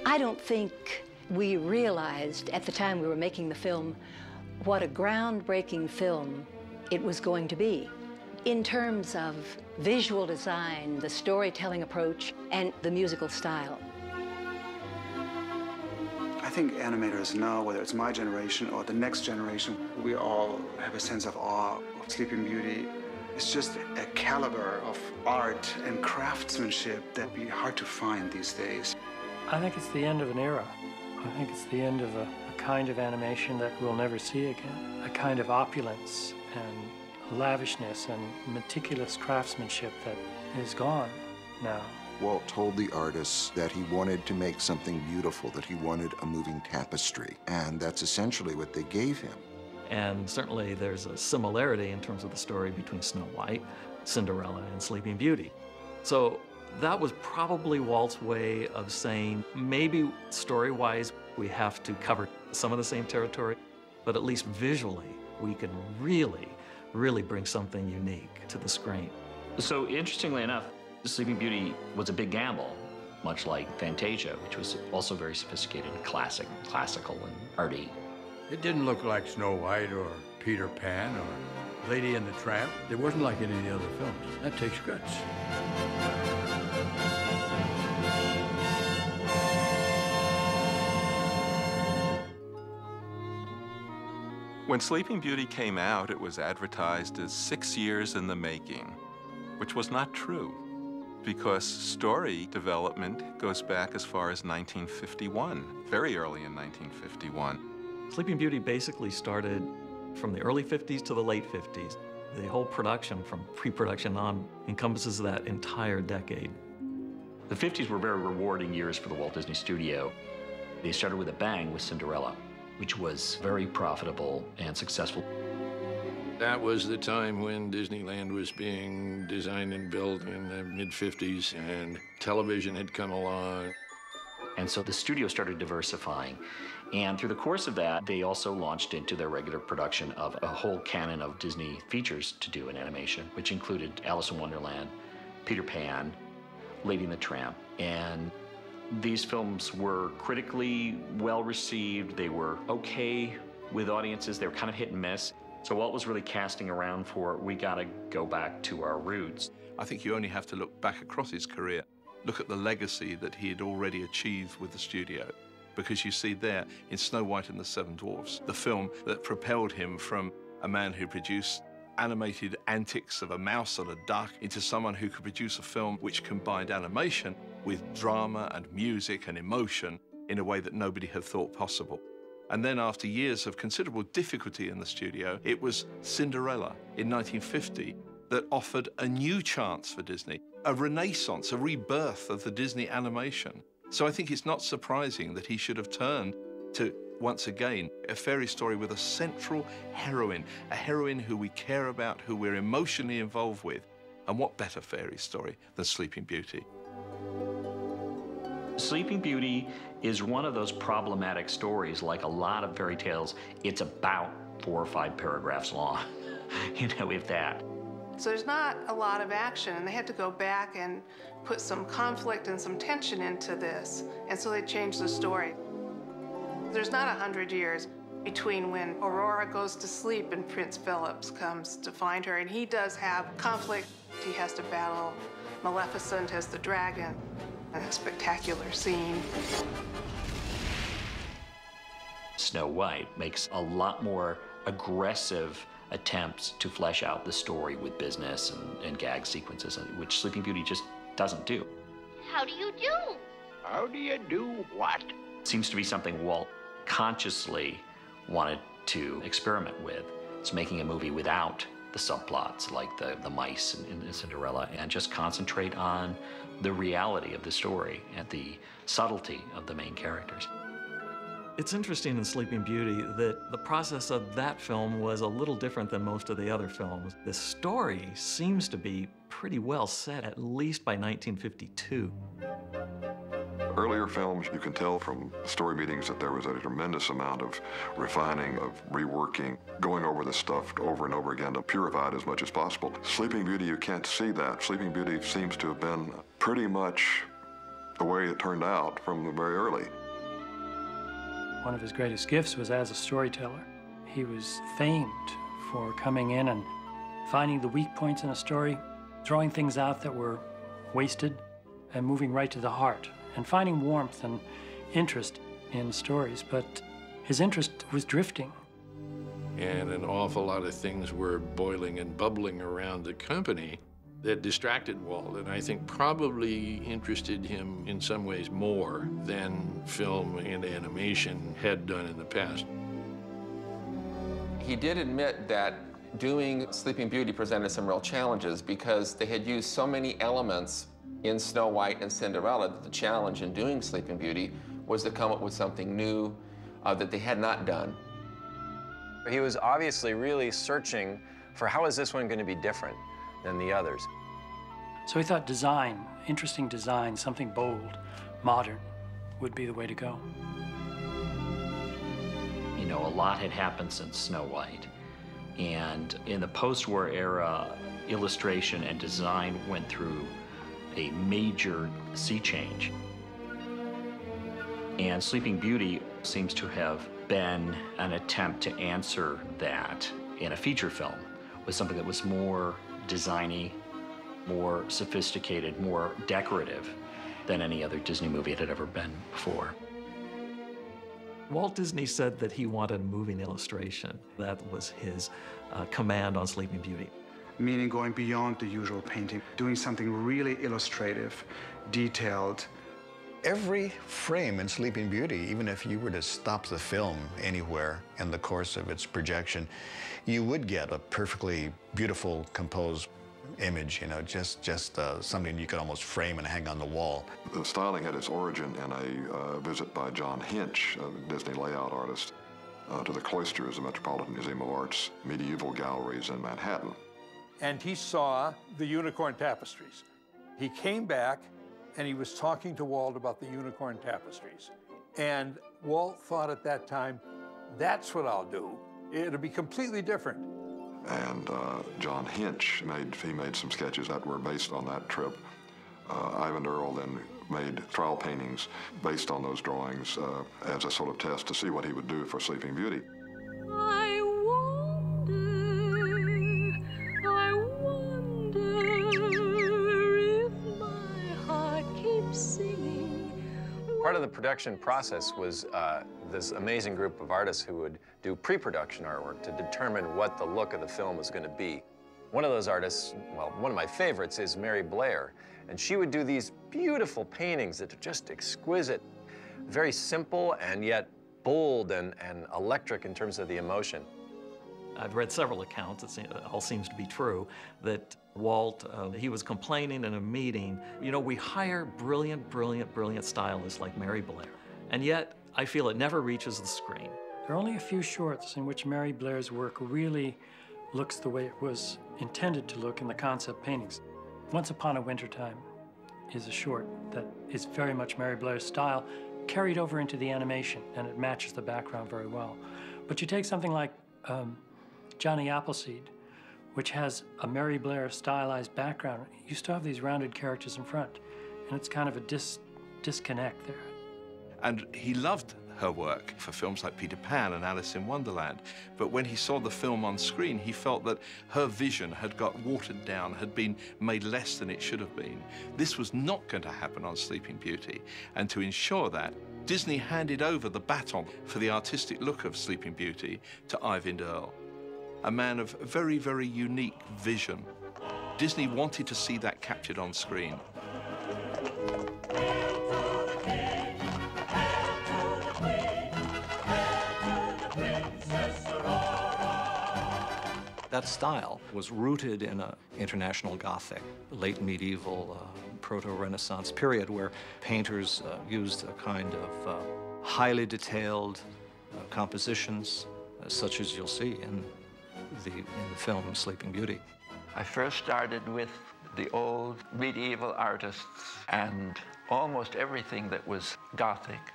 I don't think we realized at the time we were making the film what a groundbreaking film it was going to be in terms of visual design, the storytelling approach, and the musical style. I think animators now, whether it's my generation or the next generation, we all have a sense of awe of Sleeping Beauty. It's just a caliber of art and craftsmanship that would be hard to find these days. I think it's the end of an era. I think it's the end of a kind of animation that we'll never see again. A kind of opulence and lavishness and meticulous craftsmanship that is gone now. Walt told the artists that he wanted to make something beautiful, that he wanted a moving tapestry, and that's essentially what they gave him. And certainly there's a similarity in terms of the story between Snow White, Cinderella, and Sleeping Beauty. So that was probably Walt's way of saying, maybe story-wise, we have to cover some of the same territory, but at least visually, we can really bring something unique to the screen. So interestingly enough, Sleeping Beauty was a big gamble, much like Fantasia, which was also very sophisticated and classical and arty. It didn't look like Snow White or Peter Pan or Lady and the Tramp. It wasn't like any of the other films. That takes guts. When Sleeping Beauty came out, it was advertised as 6 years in the making, which was not true, because story development goes back as far as 1951, very early in 1951. Sleeping Beauty basically started from the early 50s to the late 50s. The whole production, from pre-production on, encompasses that entire decade. The 50s were very rewarding years for the Walt Disney Studio. They started with a bang with Cinderella, which was very profitable and successful. That was the time when Disneyland was being designed and built in the mid-50s, and television had come along. And so the studio started diversifying. And through the course of that, they also launched into their regular production of a whole canon of Disney features to do in animation, which included Alice in Wonderland, Peter Pan, Lady and the Tramp. And these films were critically well received. They were okay with audiences. They were kind of hit and miss. So Walt was really casting around for, we gotta go back to our roots. I think you only have to look back across his career, look at the legacy that he had already achieved with the studio, because you see there in Snow White and the Seven Dwarfs, the film that propelled him from a man who produced animated antics of a mouse and a duck into someone who could produce a film which combined animation with drama and music and emotion in a way that nobody had thought possible. And then after years of considerable difficulty in the studio, it was Cinderella in 1950 that offered a new chance for Disney, a renaissance, a rebirth of the Disney animation. So I think it's not surprising that he should have turned to, once again, a fairy story with a central heroine, a heroine who we care about, who we're emotionally involved with. And what better fairy story than Sleeping Beauty? Sleeping Beauty is one of those problematic stories. Like a lot of fairy tales, it's about 4 or 5 paragraphs long, you know, if that. So there's not a lot of action, and they had to go back and put some conflict and some tension into this, and so they changed the story. There's not 100 years between when Aurora goes to sleep and Prince Philip comes to find her, and he does have conflict. He has to battle Maleficent as the dragon, a spectacular scene. Snow White makes a lot more aggressive attempts to flesh out the story with business and gag sequences, which Sleeping Beauty just doesn't do. How do you do? How do you do what? Seems to be something Walt consciously wanted to experiment with. It's making a movie without the subplots like the mice in Cinderella, and just concentrate on the reality of the story and the subtlety of the main characters. It's interesting in Sleeping Beauty that the process of that film was a little different than most of the other films. The story seems to be pretty well set, at least by 1952. Earlier films, you can tell from story meetings that there was a tremendous amount of refining, of reworking, going over the stuff over and over again to purify it as much as possible. Sleeping Beauty, you can't see that. Sleeping Beauty seems to have been pretty much the way it turned out from the very early. One of his greatest gifts was as a storyteller. He was famed for coming in and finding the weak points in a story, throwing things out that were wasted, and moving right to the heart, and finding warmth and interest in stories. But his interest was drifting. And an awful lot of things were boiling and bubbling around the company that distracted Walt, and I think probably interested him in some ways more than film and animation had done in the past. He did admit that doing Sleeping Beauty presented some real challenges because they had used so many elements in Snow White and Cinderella that the challenge in doing Sleeping Beauty was to come up with something new that they had not done. He was obviously really searching for how is this one going to be different than the others. So he thought design, interesting design, something bold, modern, would be the way to go. You know, a lot had happened since Snow White. And in the post-war era, illustration and design went through a major sea change. And Sleeping Beauty seems to have been an attempt to answer that in a feature film with something that was more designy, more sophisticated, more decorative than any other Disney movie it had ever been before. Walt Disney said that he wanted moving illustration. That was his command on Sleeping Beauty. Meaning going beyond the usual painting, doing something really illustrative, detailed. Every frame in Sleeping Beauty, even if you were to stop the film anywhere in the course of its projection, you would get a perfectly beautiful, composed image, you know, just something you could almost frame and hang on the wall. The styling had its origin in a visit by John Hinch, a Disney layout artist, to the Cloisters, the Metropolitan Museum of Art's medieval galleries in Manhattan. And he saw the unicorn tapestries. He came back and he was talking to Walt about the unicorn tapestries. And Walt thought at that time, that's what I'll do. It'll be completely different. And John Hinch made some sketches that were based on that trip. Ivan Earle then made trial paintings based on those drawings as a sort of test to see what he would do for Sleeping Beauty. I wonder if my heart keeps singing. Part of the production process was this amazing group of artists who would do pre-production artwork to determine what the look of the film was going to be. One of those artists, well, one of my favorites is Mary Blair, and she would do these beautiful paintings that are just exquisite, very simple and yet bold and electric in terms of the emotion. I've read several accounts, it all seems to be true, that Walt, he was complaining in a meeting, you know, we hire brilliant, brilliant, brilliant stylists like Mary Blair, and yet I feel it never reaches the screen. There are only a few shorts in which Mary Blair's work really looks the way it was intended to look in the concept paintings. Once Upon a Wintertime is a short that is very much Mary Blair's style, carried over into the animation, and it matches the background very well. But you take something like Johnny Appleseed, which has a Mary Blair stylized background, you still have these rounded characters in front, and it's kind of a disconnect there. And he loved her work for films like Peter Pan and Alice in Wonderland. But when he saw the film on screen, he felt that her vision had got watered down, had been made less than it should have been. This was not going to happen on Sleeping Beauty. And to ensure that, Disney handed over the baton for the artistic look of Sleeping Beauty to Ivan Earle, a man of very, very unique vision. Disney wanted to see that captured on screen. That style was rooted in an international Gothic, late medieval, proto-Renaissance period where painters used a kind of highly detailed compositions, such as you'll see in the film Sleeping Beauty. I first started with the old medieval artists and almost everything that was Gothic.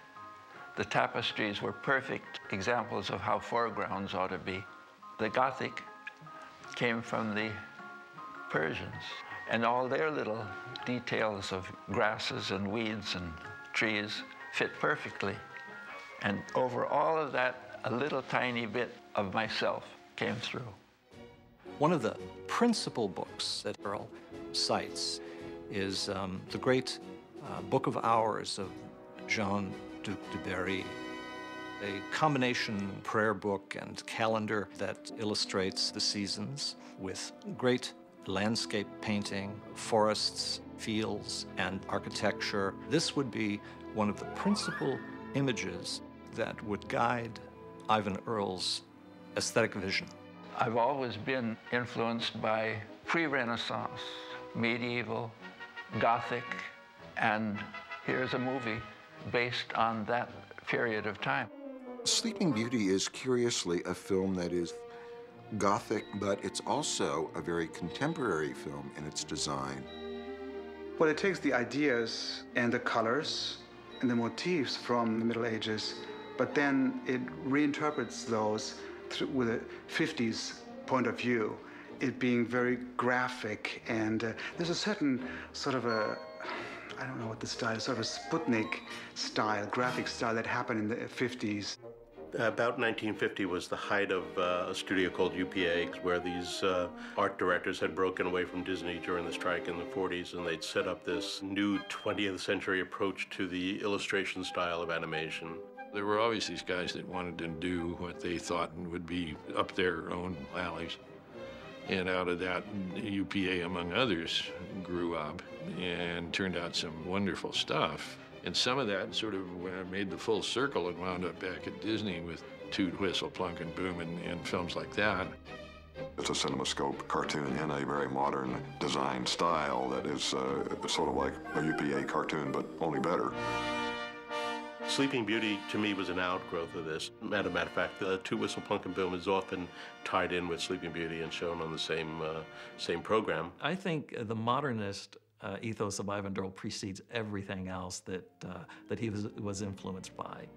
The tapestries were perfect examples of how foregrounds ought to be. The Gothic came from the Persians, And all their little details of grasses and weeds and trees fit perfectly. And over all of that, a little tiny bit of myself came through. One of the principal books that Earl cites is the great Book of Hours of Jean Duc de Berry, a combination prayer book and calendar that illustrates the seasons with great landscape painting, forests, fields, and architecture. This would be one of the principal images that would guide Ivan Earl's aesthetic vision. I've always been influenced by pre-Renaissance, medieval, Gothic, and here's a movie based on that period of time. Sleeping Beauty is curiously a film that is Gothic, but it's also a very contemporary film in its design. Well, it takes the ideas and the colors and the motifs from the Middle Ages, but then it reinterprets those with a 50s point of view, it being very graphic, and there's a certain sort of a, I don't know what the style is, sort of a Sputnik style, graphic style that happened in the 50s. About 1950 was the height of a studio called UPA, where these art directors had broken away from Disney during the strike in the 40s, and they'd set up this new 20th century approach to the illustration style of animation. There were always these guys that wanted to do what they thought would be up their own alleys. And out of that, UPA, among others, grew up and turned out some wonderful stuff. And some of that sort of made the full circle and wound up back at Disney with Toot, Whistle, Plunk, and Boom and films like that. It's a CinemaScope cartoon in a very modern design style that is sort of like a UPA cartoon, but only better. Sleeping Beauty, to me, was an outgrowth of this. As a matter of fact, Toot, Whistle, Plunk, and Boom is often tied in with Sleeping Beauty and shown on the same program. I think the modernist ethos of Ivan Earl precedes everything else that he was influenced by.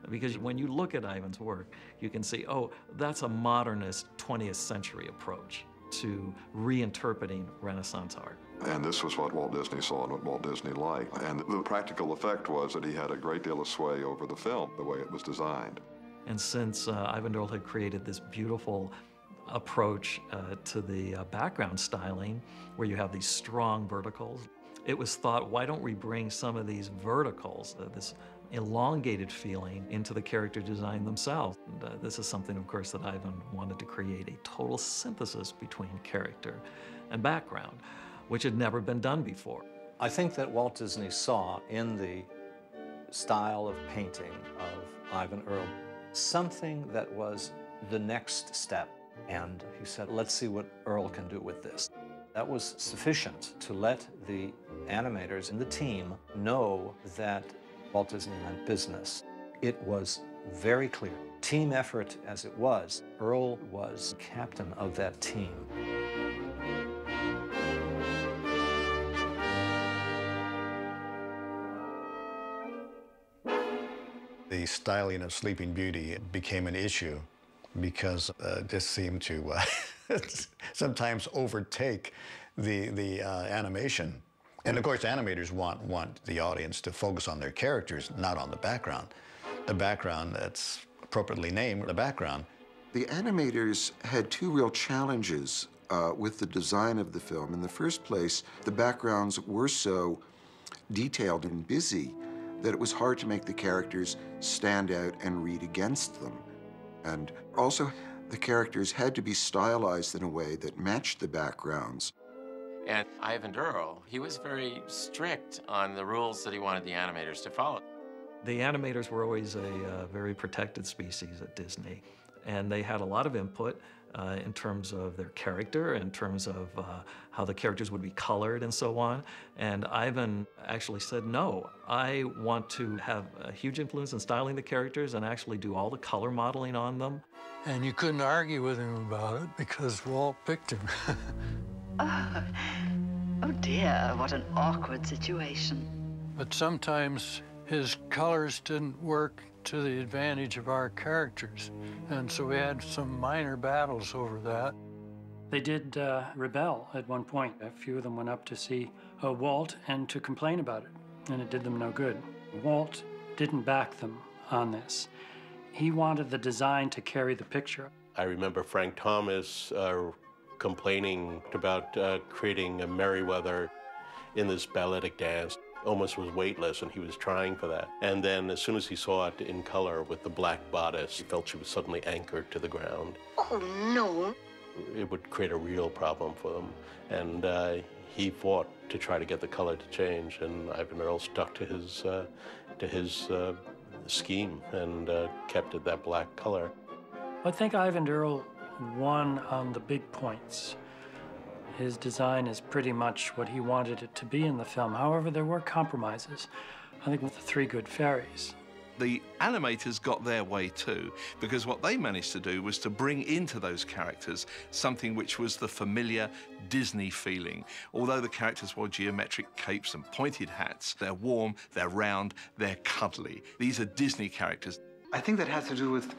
Because when you look at Ivan's work, you can see, oh, that's a modernist 20th century approach to reinterpreting Renaissance art. And this was what Walt Disney saw and what Walt Disney liked. And the practical effect was that he had a great deal of sway over the film, the way it was designed. And since Ivan Earl had created this beautiful approach to the background styling, where you have these strong verticals, it was thought, why don't we bring some of these verticals, this elongated feeling, into the character design themselves? And, this is something, of course, that Ivan wanted to create, a total synthesis between character and background, which had never been done before. I think that Walt Disney saw in the style of painting of Ivan Earl something that was the next step. And he said, let's see what Earl can do with this. That was sufficient to let the animators and the team know that Walt Disney meant business. It was very clear. Team effort as it was, Earl was captain of that team. The styling of Sleeping Beauty became an issue because this seemed to sometimes overtake the animation. And of course, animators want the audience to focus on their characters, not on the background. The background that's appropriately named the background. The animators had two real challenges with the design of the film. In the first place, the backgrounds were so detailed and busy that it was hard to make the characters stand out and read against them. And also, the characters had to be stylized in a way that matched the backgrounds. And Ivan Earl, he was very strict on the rules that he wanted the animators to follow. The animators were always a very protected species at Disney, and they had a lot of input in terms of their character, in terms of how the characters would be colored and so on. And Ivan actually said, no, I want to have a huge influence in styling the characters and actually do all the color modeling on them. And you couldn't argue with him about it because Walt picked him. Oh dear, what an awkward situation. But sometimes his colors didn't work to the advantage of our characters. And so we had some minor battles over that. They did rebel at one point. A few of them went up to see Walt and to complain about it, and it did them no good. Walt didn't back them on this. He wanted the design to carry the picture. I remember Frank Thomas complaining about creating a Merriweather in this balletic dance. Almost was weightless, and he was trying for that. And then as soon as he saw it in color with the black bodice, he felt she was suddenly anchored to the ground. Oh, no. It would create a real problem for them. And he fought to try to get the color to change, and Ivan Earl stuck to his scheme and kept it that black color. I think Ivan Earl won on the big points. His design is pretty much what he wanted it to be in the film. However, there were compromises, I think, with the Three Good Fairies. The animators got their way too, because what they managed to do was to bring into those characters something which was the familiar Disney feeling. Although the characters wore geometric capes and pointed hats, they're warm, they're round, they're cuddly. These are Disney characters. I think that has to do with,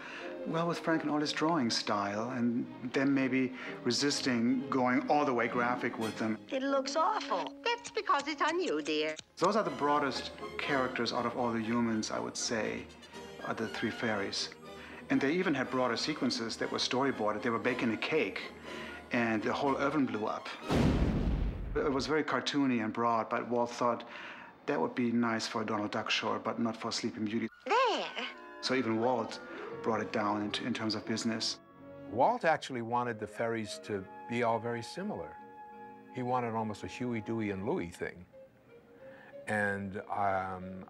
well, with Frank and all his drawing style, and them maybe resisting going all the way graphic with them. It looks awful. That's because it's on you, dear. Those are the broadest characters out of all the humans, I would say, are the Three Fairies. And they even had broader sequences that were storyboarded. They were baking a cake, and the whole oven blew up. It was very cartoony and broad, but Walt thought that would be nice for a Donald Duck short, but not for Sleeping Beauty. There. So even Walt brought it down in terms of business. Walt actually wanted the fairies to be all very similar. He wanted almost a Huey, Dewey, and Louie thing. And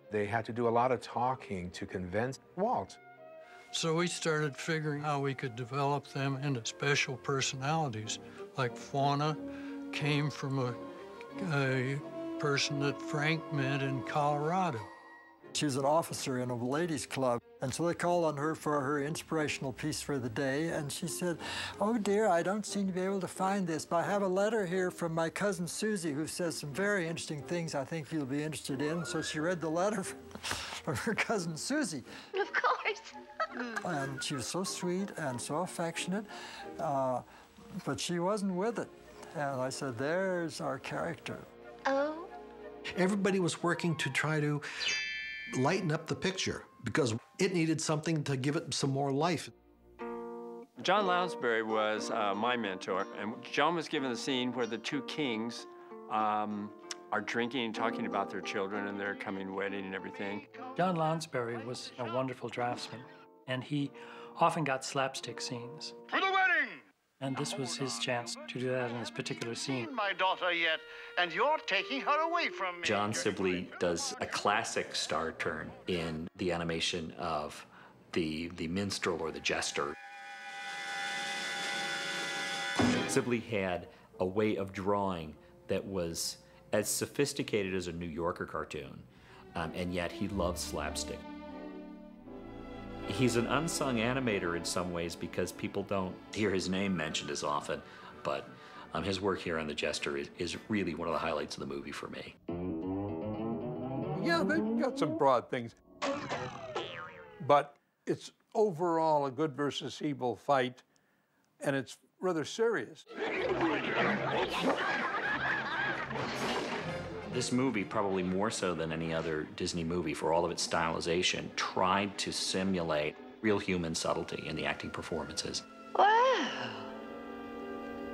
they had to do a lot of talking to convince Walt. So we started figuring how we could develop them into special personalities. Like Fauna came from a person that Frank met in Colorado. She was an officer in a ladies' club, and so they called on her for her inspirational piece for the day, and she said, "Oh dear, I don't seem to be able to find this, but I have a letter here from my cousin Susie who says some very interesting things I think you'll be interested in." So she read the letter from her cousin Susie. Of course. And she was so sweet and so affectionate, but she wasn't with it. And I said, there's our character. Oh? Everybody was working to try to lighten up the picture because it needed something to give it some more life. John Lounsbury was my mentor, and John was given the scene where the two kings are drinking and talking about their children and their coming wedding and everything. John Lounsbury was a wonderful draftsman, and he often got slapstick scenes. For the wedding! And this was his chance to do that in this particular scene. My daughter yet, and you're taking her away from me. John Sibley does a classic star turn in the animation of the minstrel or the jester. Sibley had a way of drawing that was as sophisticated as a New Yorker cartoon, and yet he loved slapstick. He's an unsung animator in some ways because people don't hear his name mentioned as often, but his work here on The Jester is really one of the highlights of the movie for me. Yeah, they've got some broad things, but it's overall a good versus evil fight, and it's rather serious. This movie, probably more so than any other Disney movie for all of its stylization, tried to simulate real human subtlety in the acting performances. Wow.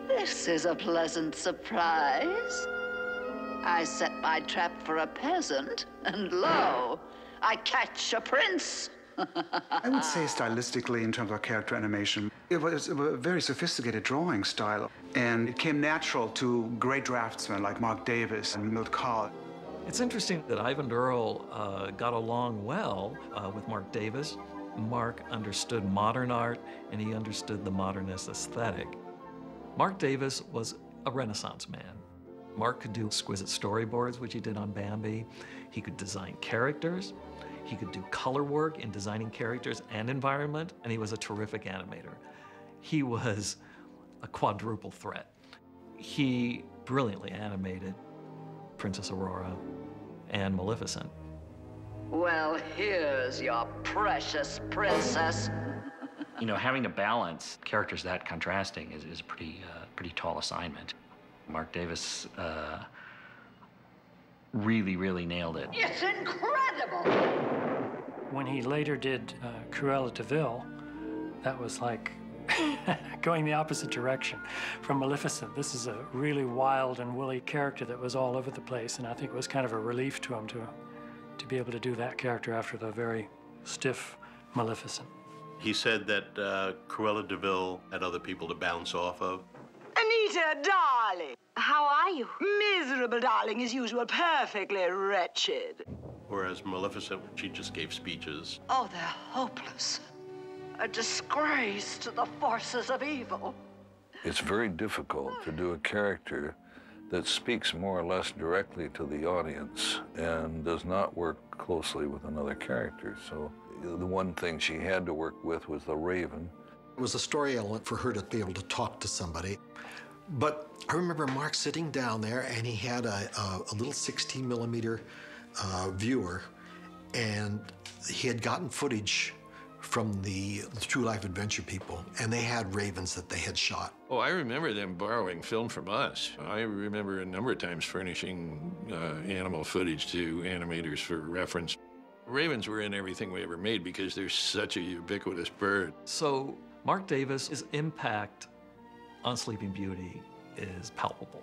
This is a pleasant surprise. I set my trap for a peasant, and lo, I catch a prince. I would say stylistically, in terms of character animation, it was a very sophisticated drawing style, and it came natural to great draftsmen like Mark Davis and Milt Kahl. It's interesting that Ivan Earl got along well with Mark Davis. Mark understood modern art, and he understood the modernist aesthetic. Mark Davis was a Renaissance man. Mark could do exquisite storyboards, which he did on Bambi. He could design characters. He could do color work in designing characters and environment, and he was a terrific animator. He was a quadruple threat. He brilliantly animated Princess Aurora and Maleficent. Well, here's your precious princess. You know, having to balance characters that contrasting is a pretty tall assignment. Mark Davis really nailed it. It's incredible! When he later did Cruella de Vil, that was like going the opposite direction from Maleficent. This is a really wild and woolly character that was all over the place, and I think it was kind of a relief to him to be able to do that character after the very stiff Maleficent. He said that Cruella de Vil had other people to bounce off of. Anita, darling. How are you? Miserable, darling, as usual. Perfectly wretched. Whereas Maleficent, she just gave speeches. Oh, they're hopeless. A disgrace to the forces of evil. It's very difficult to do a character that speaks more or less directly to the audience and does not work closely with another character. So the one thing she had to work with was the Raven. It was a story element for her to be able to talk to somebody. But I remember Mark sitting down there, and he had a little 16 millimeter viewer, and he had gotten footage from the True Life Adventure people, and they had ravens that they had shot. Oh, I remember them borrowing film from us. I remember a number of times furnishing animal footage to animators for reference. Ravens were in everything we ever made because they're such a ubiquitous bird. So Mark Davis' impact on Sleeping Beauty is palpable.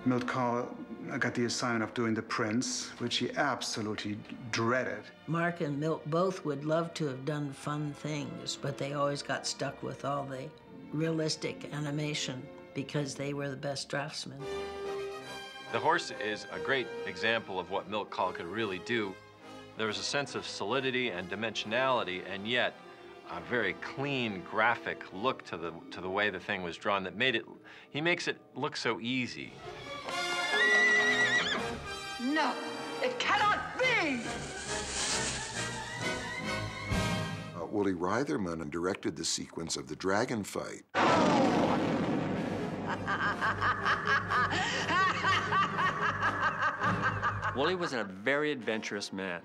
Milt Kahl got the assignment of doing The Prince, which he absolutely dreaded. Mark and Milt both would love to have done fun things, but they always got stuck with all the realistic animation because they were the best draftsmen. The horse is a great example of what Milt Kahl could really do. There was a sense of solidity and dimensionality, and yet a very clean graphic look to the way the thing was drawn that made it, he makes it look so easy. No, it cannot be! Wooly Reitherman directed the sequence of the dragon fight. Wooly was a very adventurous man.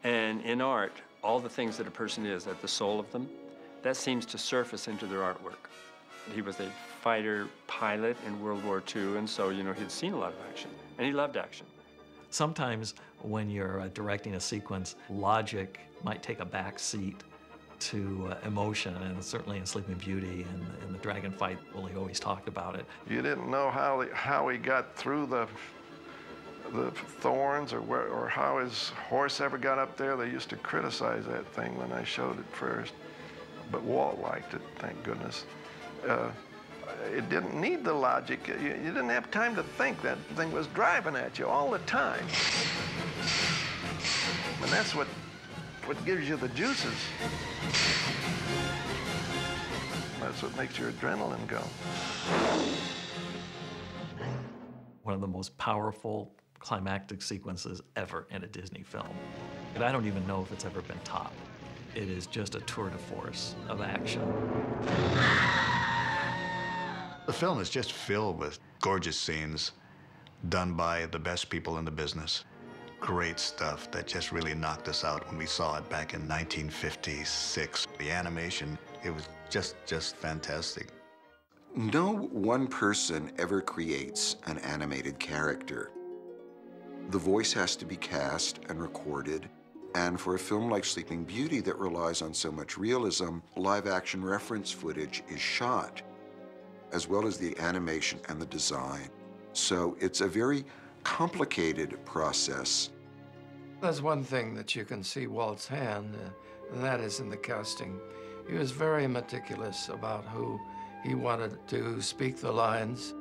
And in art, all the things that a person is at the soul of them, that seems to surface into their artwork. He was a fighter pilot in World War II, and so, you know, he'd seen a lot of action, and he loved action. Sometimes when you're directing a sequence, logic might take a back seat to emotion, and certainly in Sleeping Beauty and in the dragon fight, Wooly always talked about it. You didn't know how he got through the thorns or how his horse ever got up there. They used to criticize that thing when I showed it first. But Walt liked it, thank goodness. It didn't need the logic. You didn't have time to think. That thing was driving at you all the time. And that's what gives you the juices. That's what makes your adrenaline go. One of the most powerful climactic sequences ever in a Disney film. And I don't even know if it's ever been topped. It is just a tour de force of action. The film is just filled with gorgeous scenes done by the best people in the business. Great stuff that just really knocked us out when we saw it back in 1956. The animation, it was just fantastic. No one person ever creates an animated character. The voice has to be cast and recorded, and for a film like Sleeping Beauty that relies on so much realism, live-action reference footage is shot, as well as the animation and the design. So it's a very complicated process. There's one thing that you can see Walt's hand, and that is in the casting. He was very meticulous about who he wanted to speak the lines.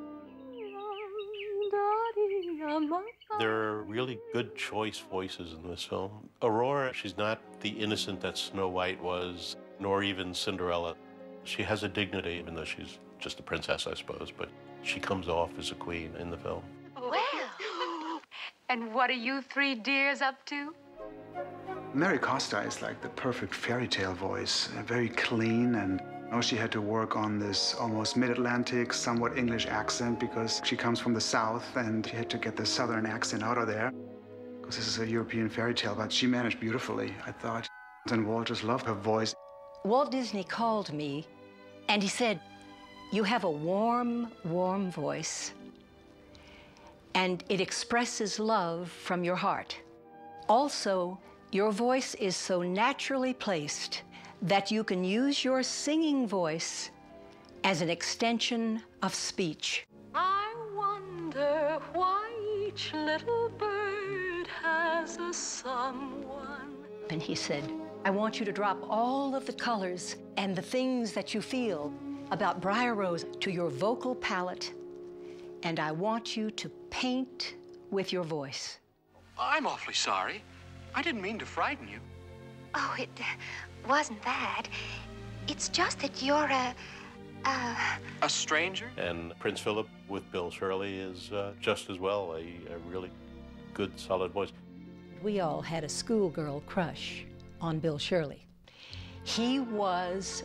There are really good choice voices in this film. Aurora, she's not the innocent that Snow White was, nor even Cinderella. She has a dignity, even though she's just a princess, I suppose, but she comes off as a queen in the film. Well, and what are you three dears up to? Mary Costa is like the perfect fairy tale voice, very clean, and she had to work on this almost mid-Atlantic, somewhat English accent because she comes from the South and she had to get the Southern accent out of there because this is a European fairy tale, but she managed beautifully, I thought. And Walt just loved her voice. Walt Disney called me and he said, "You have a warm, warm voice, and it expresses love from your heart. Also, your voice is so naturally placed that you can use your singing voice as an extension of speech." I wonder why each little bird has a someone. And he said, "I want you to drop all of the colors and the things that you feel about Briar Rose to your vocal palette, and I want you to paint with your voice." I'm awfully sorry. I didn't mean to frighten you. Oh, it wasn't that. It's just that you're A stranger? And Prince Philip with Bill Shirley is just as well a really good, solid voice. We all had a schoolgirl crush on Bill Shirley. He was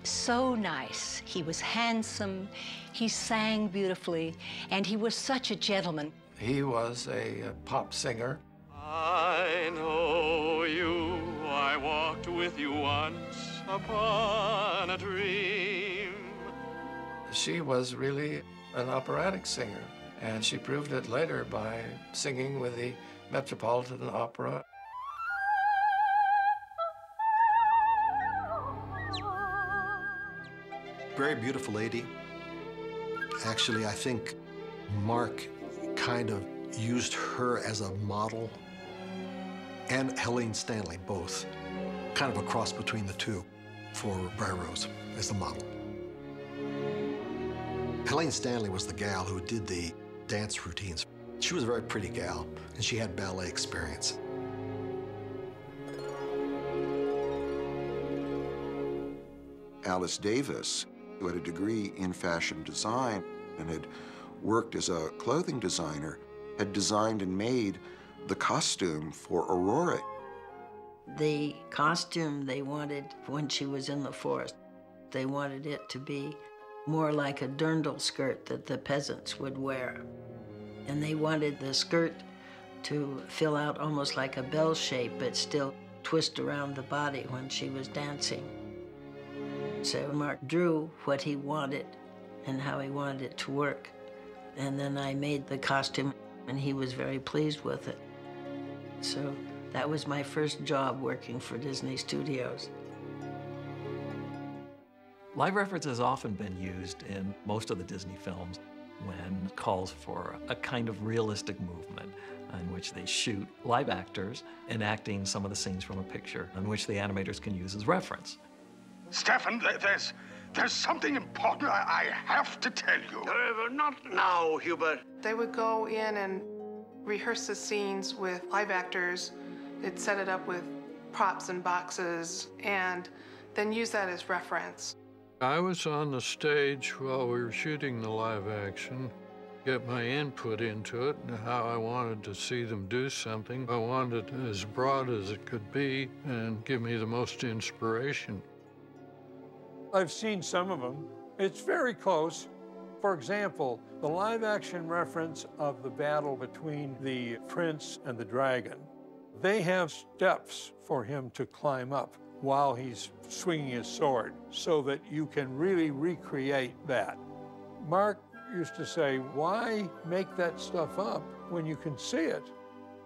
so nice. He was handsome, he sang beautifully, and he was such a gentleman. He was a pop singer. I know you, I walked with you once upon a dream. She was really an operatic singer, and she proved it later by singing with the Metropolitan Opera. Very beautiful lady. Actually, I think Mark kind of used her as a model, and Helene Stanley, both. Kind of a cross between the two for Briar Rose as the model. Helene Stanley was the gal who did the dance routines. She was a very pretty gal, and she had ballet experience. Alice Davis, who had a degree in fashion design and had worked as a clothing designer, had designed and made the costume for Aurora. The costume they wanted when she was in the forest, they wanted it to be more like a dirndl skirt that the peasants would wear. And they wanted the skirt to fill out almost like a bell shape, but still twist around the body when she was dancing. So Mark drew what he wanted and how he wanted it to work. And then I made the costume, and he was very pleased with it. So that was my first job working for Disney Studios. Live reference has often been used in most of the Disney films when it calls for a kind of realistic movement in which they shoot live actors enacting some of the scenes from a picture in which the animators can use as reference. Stefan, there's something important I have to tell you. Not now, Hubert. They would go in and rehearse the scenes with live actors. They'd set it up with props and boxes and then use that as reference. I was on the stage while we were shooting the live action, get my input into it and how I wanted to see them do something. I wanted it as broad as it could be and give me the most inspiration. I've seen some of them. It's very close. For example, the live-action reference of the battle between the prince and the dragon. They have steps for him to climb up while he's swinging his sword so that you can really recreate that. Mark used to say, why make that stuff up when you can see it?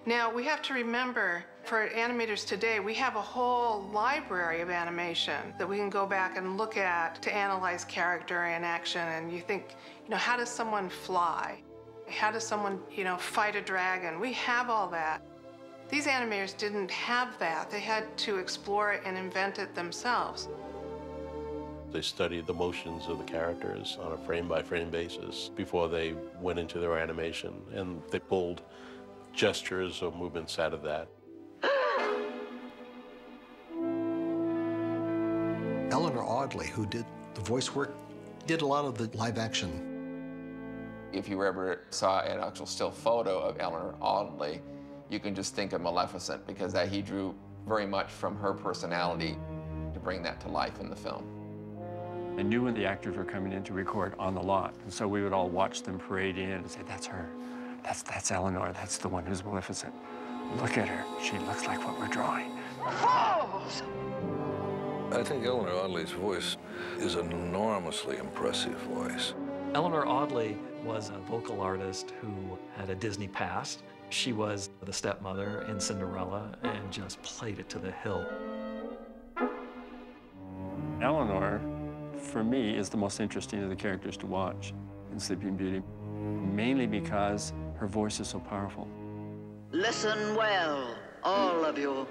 Now, we have to remember, for animators today, we have a whole library of animation that we can go back and look at to analyze character and action. And you think, how does someone fly? How does someone, fight a dragon? We have all that. These animators didn't have that. They had to explore it and invent it themselves. They studied the motions of the characters on a frame-by-frame basis before they went into their animation, and they pulled gestures or movements out of that. Eleanor Audley, who did the voice work, did a lot of the live action. If you ever saw an actual still photo of Eleanor Audley, you can just think of Maleficent, because he drew very much from her personality to bring that to life in the film. I knew when the actors were coming in to record on the lot, and so we would all watch them parade in and say, that's her. That's Eleanor. That's the one who's Maleficent. Look at her. She looks like what we're drawing. Fools! I think Eleanor Audley's voice is an enormously impressive voice. Eleanor Audley was a vocal artist who had a Disney past. She was the stepmother in Cinderella and just played it to the hilt. Eleanor, for me, is the most interesting of the characters to watch in Sleeping Beauty, mainly because her voice is so powerful. Listen well, all of you.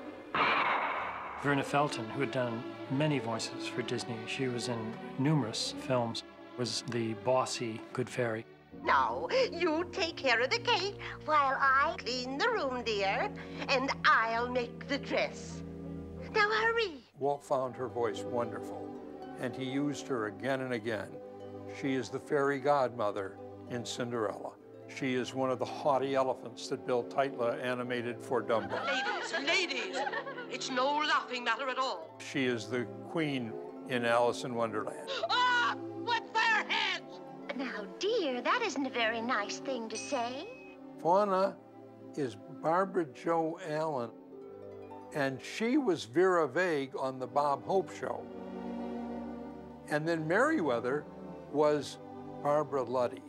Verna Felton, who had done many voices for Disney, she was in numerous films, was the bossy good fairy. Now, you take care of the cake while I clean the room, dear, and I'll make the dress. Now hurry. Walt found her voice wonderful, and he used her again and again. She is the fairy godmother in Cinderella. She is one of the haughty elephants that Bill Teitla animated for Dumbo. Ladies, it's no laughing matter at all. She is the queen in Alice in Wonderland. Ah! With their heads! Now, dear, that isn't a very nice thing to say. Fauna is Barbara Jo Allen, and she was Vera Vague on the Bob Hope Show. And then Merriweather was Barbara Luddy.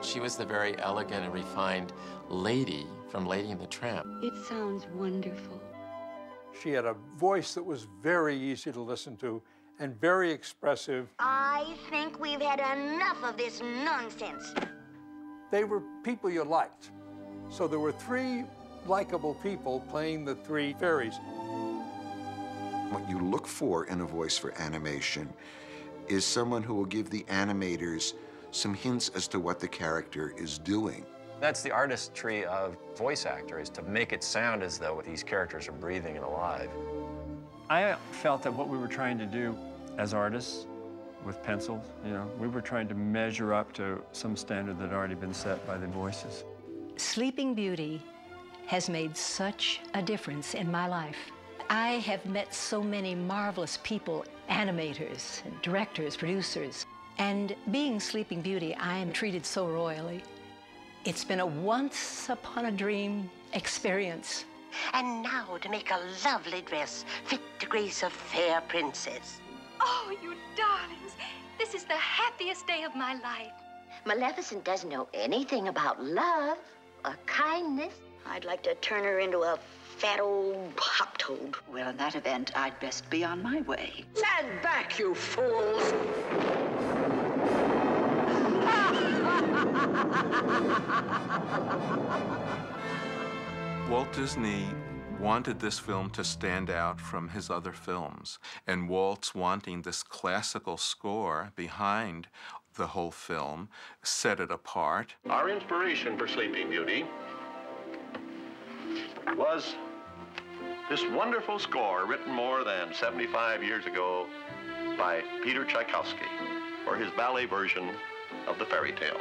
She was the very elegant and refined lady from Lady and the Tramp. It sounds wonderful. She had a voice that was very easy to listen to and very expressive. I think we've had enough of this nonsense. They were people you liked. So there were three likable people playing the three fairies. What you look for in a voice for animation is someone who will give the animators some hints as to what the character is doing. That's the artistry of voice actor, is to make it sound as though these characters are breathing and alive. I felt that what we were trying to do as artists with pencils, we were trying to measure up to some standard that had already been set by the voices. Sleeping Beauty has made such a difference in my life. I have met so many marvelous people, animators, directors, producers, and being Sleeping Beauty, I am treated so royally. It's been a once-upon-a-dream experience. And now to make a lovely dress fit to grace a fair princess. Oh, you darlings. This is the happiest day of my life. Maleficent doesn't know anything about love or kindness. I'd like to turn her into a fat old hop toad. Well, in that event, I'd best be on my way. Stand back, you fools! Walt Disney wanted this film to stand out from his other films, and Walt's wanting this classical score behind the whole film set it apart. Our inspiration for Sleeping Beauty was this wonderful score written more than 75 years ago by Peter Tchaikovsky for his ballet version of the fairy tale.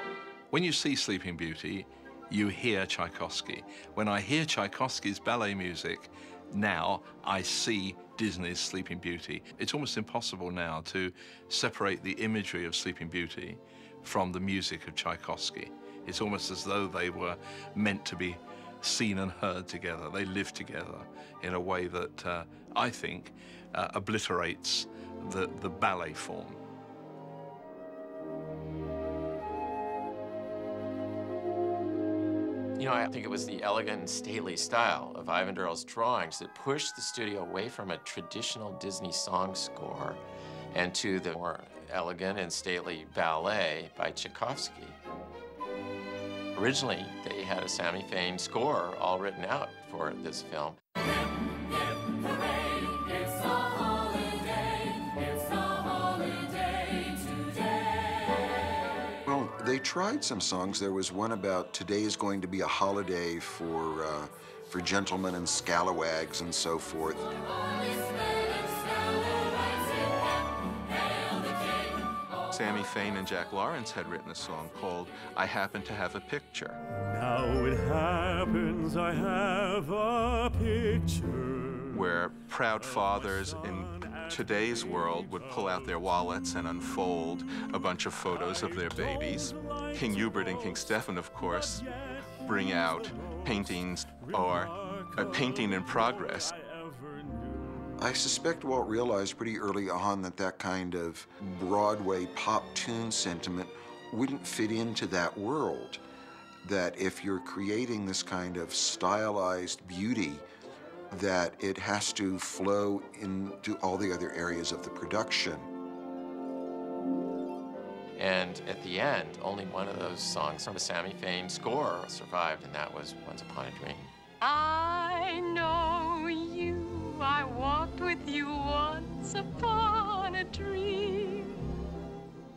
When you see Sleeping Beauty, you hear Tchaikovsky. When I hear Tchaikovsky's ballet music, now I see Disney's Sleeping Beauty. It's almost impossible now to separate the imagery of Sleeping Beauty from the music of Tchaikovsky. It's almost as though they were meant to be seen and heard together. They live together in a way that I think obliterates the ballet form. I think it was the elegant and stately style of Ivan Durrell's drawings that pushed the studio away from a traditional Disney song score and to the more elegant and stately ballet by Tchaikovsky. Originally, they had a Sammy Fain score all written out for this film. Well, they tried some songs. There was one about today is going to be a holiday for gentlemen and scalawags and so forth. Sammy Fain and Jack Lawrence had written a song called I Happen to Have a Picture. Now it happens I have a picture. Where proud fathers in today's world would pull out their wallets and unfold a bunch of photos of their babies. King Hubert and King Stephen, of course, bring out paintings or a painting in progress. I suspect Walt realized pretty early on that that kind of Broadway pop tune sentiment wouldn't fit into that world. That if you're creating this kind of stylized beauty, that it has to flow into all the other areas of the production. And at the end, only one of those songs from a Sammy Fain score survived, and that was Once Upon a Dream. I know you, I walked with you once upon a dream.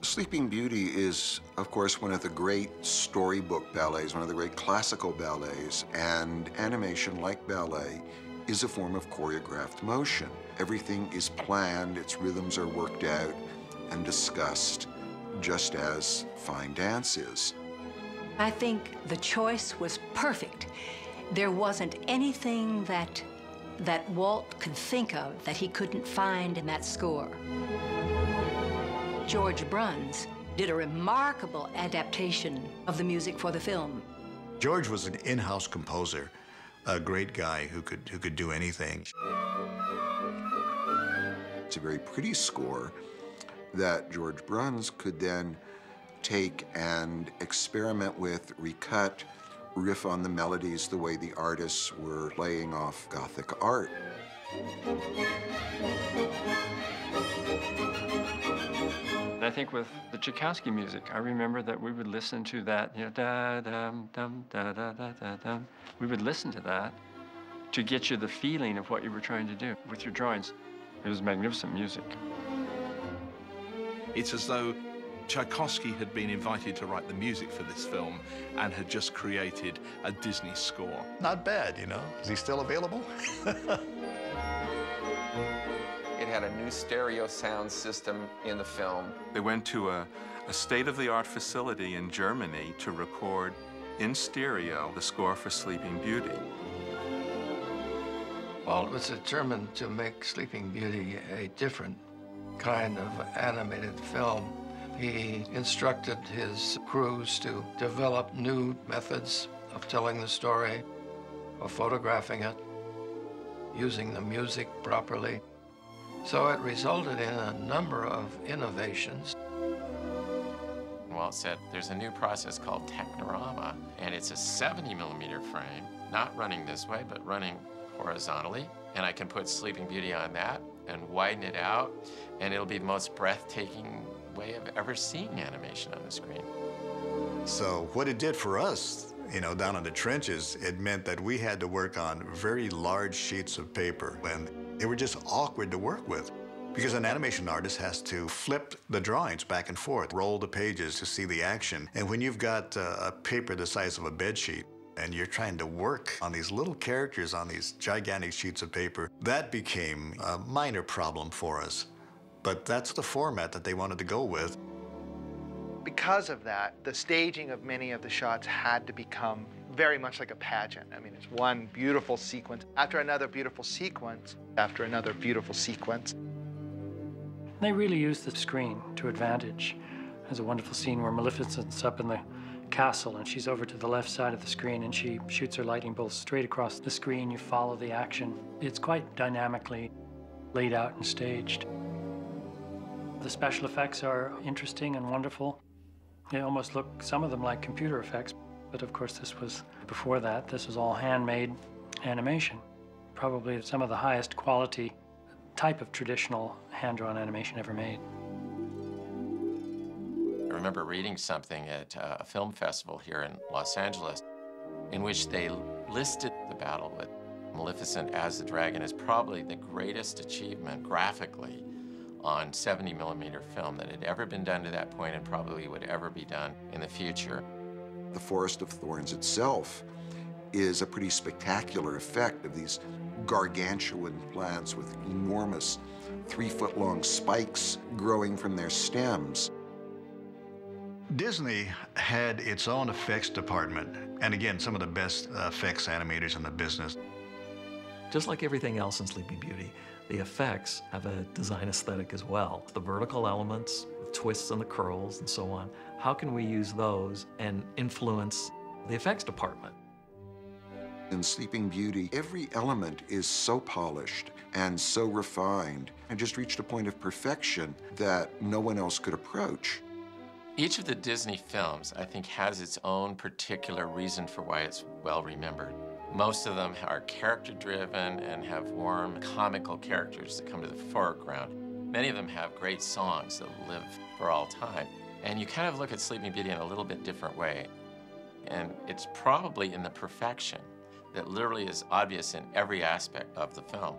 Sleeping Beauty is, of course, one of the great storybook ballets, one of the great classical ballets, and animation, like ballet, is a form of choreographed motion. Everything is planned, its rhythms are worked out and discussed, just as fine dance is. I think the choice was perfect. There wasn't anything that Walt could think of that he couldn't find in that score. George Bruns did a remarkable adaptation of the music for the film. George was an in-house composer, a great guy who could do anything. It's a very pretty score that George Bruns could then take and experiment with, recut, riff on the melodies the way the artists were playing off Gothic art. And I think with the Tchaikovsky music, I remember that we would listen to that, you know, da-dum-dum, da-da-da-da-dum. We would listen to that to get you the feeling of what you were trying to do with your drawings. It was magnificent music. It's as though Tchaikovsky had been invited to write the music for this film and had just created a Disney score. Not bad, you know. Is he still available? It had a new stereo sound system in the film. They went to a state-of-the-art facility in Germany to record in stereo the score for Sleeping Beauty. Walt was determined to make Sleeping Beauty a different kind of animated film. He instructed his crews to develop new methods of telling the story, of photographing it, using the music properly. So it resulted in a number of innovations. Walt said, there's a new process called Technorama, and it's a 70mm frame, not running this way, but running horizontally. And I can put Sleeping Beauty on that and widen it out, and it'll be the most breathtaking way of ever seeing animation on the screen. So what it did for us, you know, down in the trenches, it meant that we had to work on very large sheets of paper, and they were just awkward to work with because an animation artist has to flip the drawings back and forth, roll the pages to see the action. And when you've got a paper the size of a bed sheet and you're trying to work on these little characters on these gigantic sheets of paper, that became a minor problem for us. But that's the format that they wanted to go with. Because of that, the staging of many of the shots had to become very much like a pageant. I mean, it's one beautiful sequence after another beautiful sequence after another beautiful sequence. They really used the screen to advantage. There's a wonderful scene where Maleficent's up in the castle and she's over to the left side of the screen and she shoots her lightning bolt straight across the screen. You follow the action. It's quite dynamically laid out and staged. The special effects are interesting and wonderful. They almost look, some of them, like computer effects. But of course, this was before that. This was all handmade animation. Probably some of the highest quality type of traditional hand-drawn animation ever made. I remember reading something at a film festival here in Los Angeles in which they listed the battle with Maleficent as the dragon as probably the greatest achievement graphically on 70mm film that had ever been done to that point and probably would ever be done in the future. The Forest of Thorns itself is a pretty spectacular effect of these gargantuan plants with enormous 3-foot-long spikes growing from their stems. Disney had its own effects department, and again, some of the best effects animators in the business. Just like everything else in Sleeping Beauty, the effects have a design aesthetic as well. The vertical elements, the twists and the curls and so on, how can we use those and influence the effects department? In Sleeping Beauty, every element is so polished and so refined and just reached a point of perfection that no one else could approach. Each of the Disney films, I think, has its own particular reason for why it's well remembered. Most of them are character-driven and have warm, comical characters that come to the foreground. Many of them have great songs that live for all time. And you kind of look at Sleeping Beauty in a little bit different way. And it's probably in the perfection that literally is obvious in every aspect of the film.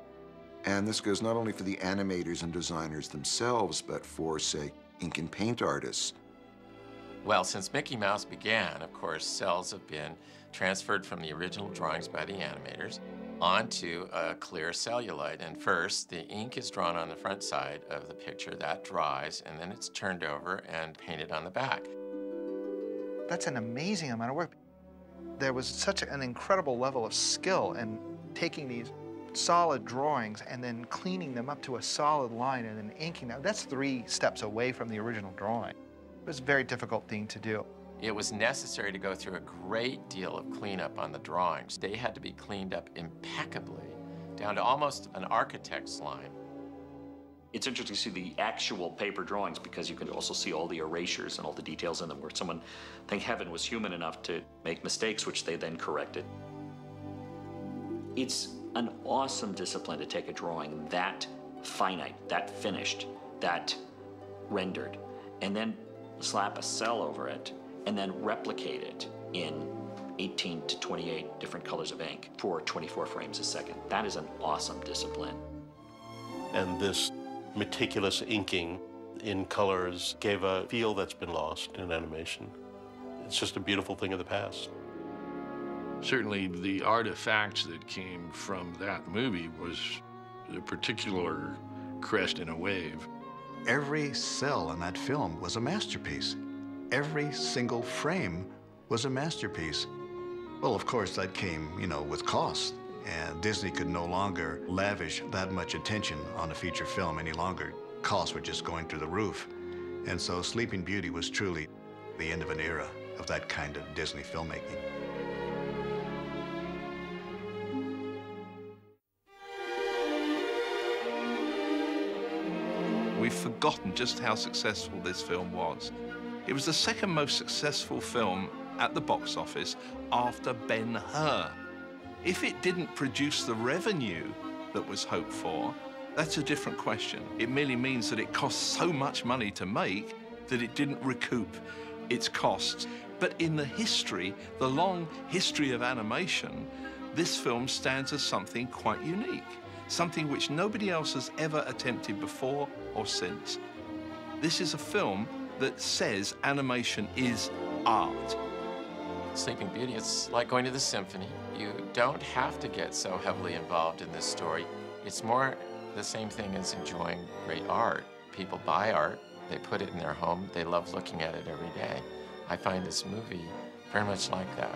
And this goes not only for the animators and designers themselves, but for, say, ink and paint artists. Well, since Mickey Mouse began, of course, cells have been transferred from the original drawings by the animators onto a clear celluloid. And first, the ink is drawn on the front side of the picture. That dries, and then it's turned over and painted on the back. That's an amazing amount of work. There was such an incredible level of skill in taking these solid drawings and then cleaning them up to a solid line and then inking them. That's 3 steps away from the original drawing. It was a very difficult thing to do. It was necessary to go through a great deal of cleanup on the drawings. They had to be cleaned up impeccably, down to almost an architect's line. It's interesting to see the actual paper drawings because you can also see all the erasures and all the details in them where someone, thank heaven, was human enough to make mistakes, which they then corrected. It's an awesome discipline to take a drawing that finite, that finished, that rendered, and then slap a cell over it, and then replicate it in 18 to 28 different colors of ink for 24 frames a second. That is an awesome discipline. And this meticulous inking in colors gave a feel that's been lost in animation. It's just a beautiful thing of the past. Certainly the artifacts that came from that movie was a particular crest in a wave. Every cell in that film was a masterpiece. Every single frame was a masterpiece. Well, of course, that came, with cost. And Disney could no longer lavish that much attention on a feature film any longer. Costs were just going through the roof. And so Sleeping Beauty was truly the end of an era of that kind of Disney filmmaking. We've forgotten just how successful this film was. It was the second most successful film at the box office after Ben-Hur. If it didn't produce the revenue that was hoped for, that's a different question. It merely means that it cost so much money to make that it didn't recoup its costs. But in the history, the long history of animation, this film stands as something quite unique, something which nobody else has ever attempted before or since. This is a film that says animation is art. Sleeping Beauty, it's like going to the symphony. You don't have to get so heavily involved in this story. It's more the same thing as enjoying great art. People buy art, they put it in their home, they love looking at it every day. I find this movie very much like that.